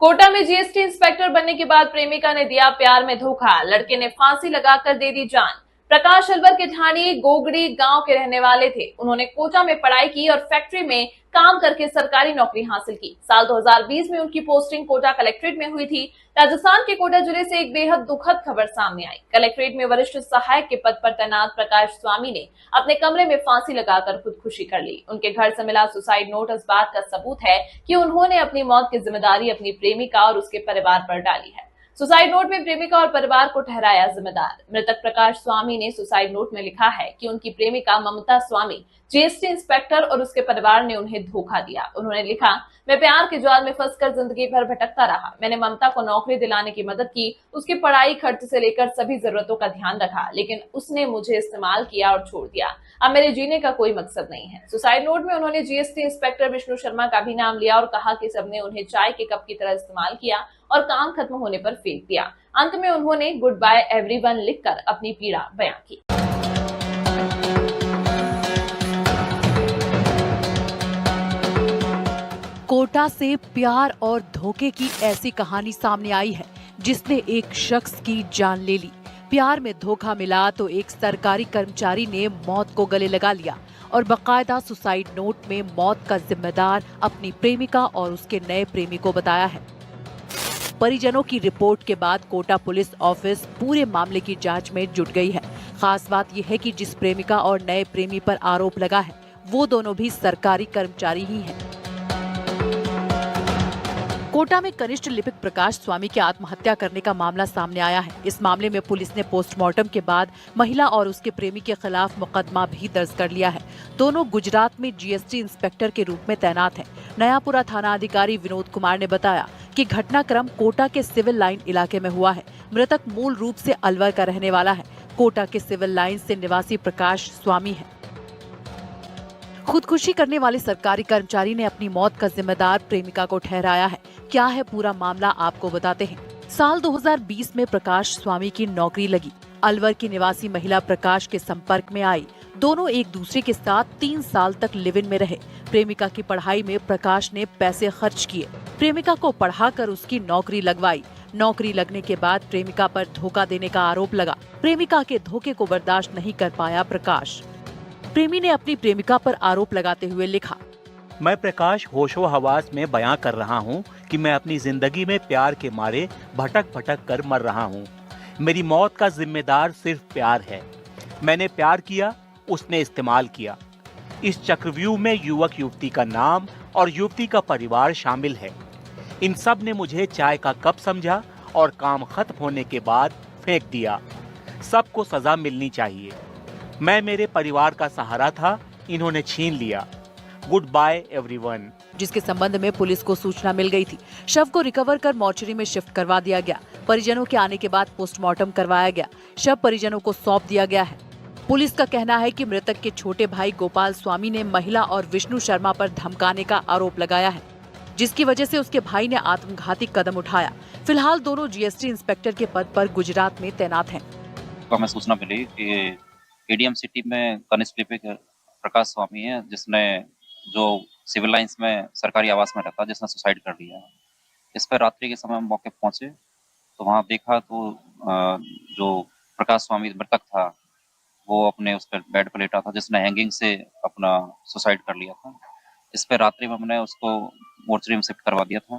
कोटा में GST inspector बनने के बाद प्रेमिका ने दिया प्यार में धोखा, लड़के ने फांसी लगाकर दे दी जान। प्रकाश अलवर के ढाणी गोगड़ी गांव के रहने वाले थे। उन्होंने कोटा में पढ़ाई की और फैक्ट्री में काम करके सरकारी नौकरी हासिल की। साल 2020 में उनकी पोस्टिंग कोटा कलेक्ट्रेट में हुई थी। राजस्थान के कोटा जिले से एक बेहद दुखद खबर सामने आई। कलेक्ट्रेट में वरिष्ठ सहायक के पद पर तैनात प्रकाश स्वामी ने अपने कमरे में फांसी लगाकर खुदकुशी कर ली। उनके घर से मिला सुसाइड नोट इस बात का सबूत है कि उन्होंने अपनी मौत की जिम्मेदारी अपनी प्रेमिका और उसके परिवार पर डाली है। सुसाइड नोट में प्रेमिका और परिवार को ठहराया जिम्मेदार। मृतक प्रकाश स्वामी ने सुसाइड नोट में लिखा है कि उनकी प्रेमिका ममता स्वामी जीएसटी इंस्पेक्टर और उसके परिवार ने उन्हें धोखा दिया। उन्होंने लिखा, मैं प्यार के जाल में फंसकर जिंदगी भर भटकता रहा। मैंने ममता को नौकरी दिलाने की मदद की, उसकी पढ़ाई खर्च से लेकर सभी जरूरतों का ध्यान रखा, लेकिन उसने मुझे इस्तेमाल किया और छोड़ दिया। अब मेरे जीने का कोई मकसद नहीं है। सुसाइड नोट में उन्होंने जीएसटी इंस्पेक्टर विष्णु शर्मा का भी नाम लिया और कहा कि सबने उन्हें चाय के कप की तरह इस्तेमाल किया और काम खत्म होने पर फेंक दिया। अंत में उन्होंने गुड बाय एवरीवन लिखकर अपनी पीड़ा बयां की। कोटा से प्यार और धोखे की ऐसी कहानी सामने आई है जिसने एक शख्स की जान ले ली। प्यार में धोखा मिला तो एक सरकारी कर्मचारी ने मौत को गले लगा लिया और बकायदा सुसाइड नोट में मौत का जिम्मेदार अपनी प्रेमिका और उसके नए प्रेमी को बताया है। परिजनों की रिपोर्ट के बाद कोटा पुलिस ऑफिस पूरे मामले की जांच में जुट गई है। खास बात यह है कि जिस प्रेमिका और नए प्रेमी पर आरोप लगा है वो दोनों भी सरकारी कर्मचारी ही हैं। कोटा में कनिष्ठ लिपिक प्रकाश स्वामी के आत्महत्या करने का मामला सामने आया है। इस मामले में पुलिस ने पोस्टमार्टम के बाद महिला और उसके प्रेमी के खिलाफ मुकदमा भी दर्ज कर लिया है। दोनों गुजरात में जीएसटी इंस्पेक्टर के रूप में तैनात हैं। नयापुरा थाना अधिकारी विनोद कुमार ने बताया कि घटनाक्रम कोटा के सिविल लाइन इलाके में हुआ है। मृतक मूल रूप से अलवर का रहने वाला है। कोटा के सिविल लाइन से निवासी प्रकाश स्वामी है। खुदकुशी करने वाले सरकारी कर्मचारी ने अपनी मौत का जिम्मेदार प्रेमिका को ठहराया है। क्या है पूरा मामला, आपको बताते हैं। साल 2020 में प्रकाश स्वामी की नौकरी लगी। अलवर की निवासी महिला प्रकाश के संपर्क में आई। दोनों एक दूसरे के साथ 3 साल तक लिव इन में रहे। प्रेमिका की पढ़ाई में प्रकाश ने पैसे खर्च किए। प्रेमिका को पढ़ाकर उसकी नौकरी लगवाई। नौकरी लगने के बाद प्रेमिका पर धोखा देने का आरोप लगा। प्रेमिका के धोखे को बर्दाश्त नहीं कर पाया प्रकाश। प्रेमी ने अपनी प्रेमिका पर आरोप लगाते हुए लिखा, मैं प्रकाश होशो हवास में बयां कर रहा हूं कि मैं अपनी जिंदगी में प्यार के मारे भटक भटक कर मर रहा हूं। मेरी मौत का जिम्मेदार सिर्फ प्यार है। मैंने प्यार किया, उसने इस्तेमाल किया। इस चक्रव्यूह में युवक युवती का नाम और युवती का परिवार शामिल है। इन सब ने मुझे चाय का कप समझा और काम खत्म होने के बाद फेंक दिया। सबको सजा मिलनी चाहिए। मैं मेरे परिवार का सहारा था, इन्होंने छीन लिया। Goodbye everyone. जिसके संबंध में पुलिस को सूचना मिल गई थी। शव को रिकवर कर मोर्चरी में शिफ्ट करवा दिया गया। परिजनों के आने के बाद पोस्टमार्टम करवाया गया। शव परिजनों को सौंप दिया गया है। पुलिस का कहना है कि मृतक के छोटे भाई गोपाल स्वामी ने महिला और विष्णु शर्मा पर धमकाने का आरोप लगाया है, जिसकी वजह से उसके भाई ने आत्मघाती कदम उठाया। फिलहाल दोनों जीएसटी इंस्पेक्टर के पद पर गुजरात में तैनात हैं। हमें सूचना मिली कि एडीएम सिटी में कनिष्ठ लिपिक प्रकाश स्वामी है, जिसने जो सिविल लाइंस में सरकारी आवास में रहता, जिसने सुसाइड कर लिया। इस पर रात्रि के समय हम मौके पहुंचे तो वहां देखा तो जो प्रकाश स्वामी मृतक था वो अपने उस पर बेड पर लेटा था, जिसने हैंगिंग से अपना सुसाइड कर लिया था। इस पर रात्रि में हमने उसको मोर्चरी में शिफ्ट करवा दिया था।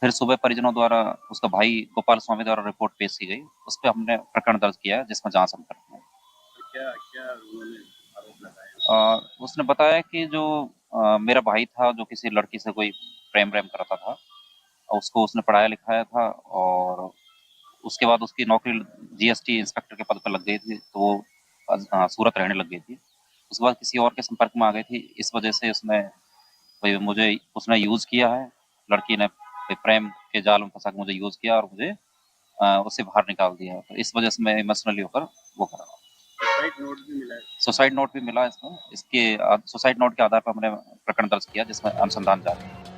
फिर सुबह परिजनों द्वारा उसका भाई गोपाल स्वामी द्वारा रिपोर्ट पेश की गई। उस पर हमने प्रकरण दर्ज किया जिसमें जांच हम करते हैं। क्या उन्होंने आरोप लगाया? उसने बताया कि जो मेरा भाई था जो किसी लड़की से कोई प्रेम करता था, उसको उसने पढ़ाया लिखाया था और उसके बाद उसकी नौकरी जीएसटी इंस्पेक्टर के पद पर लग गई थी, तो वो सूरत रहने लग गई थी। उसके बाद किसी और के संपर्क में आ गई थी। इस वजह से उसने यूज किया है। लड़की ने प्रेम के जाल में फंसा के मुझे यूज किया और मुझे उससे बाहर निकाल दिया। तो इस वजह से मैं इमोशनली होकर वो कर रहा हूँ। सुसाइड नोट भी मिला इसमें। इसके सुसाइड नोट के आधार पर हमने प्रकरण दर्ज किया जिसमें अनुसंधान जारी है।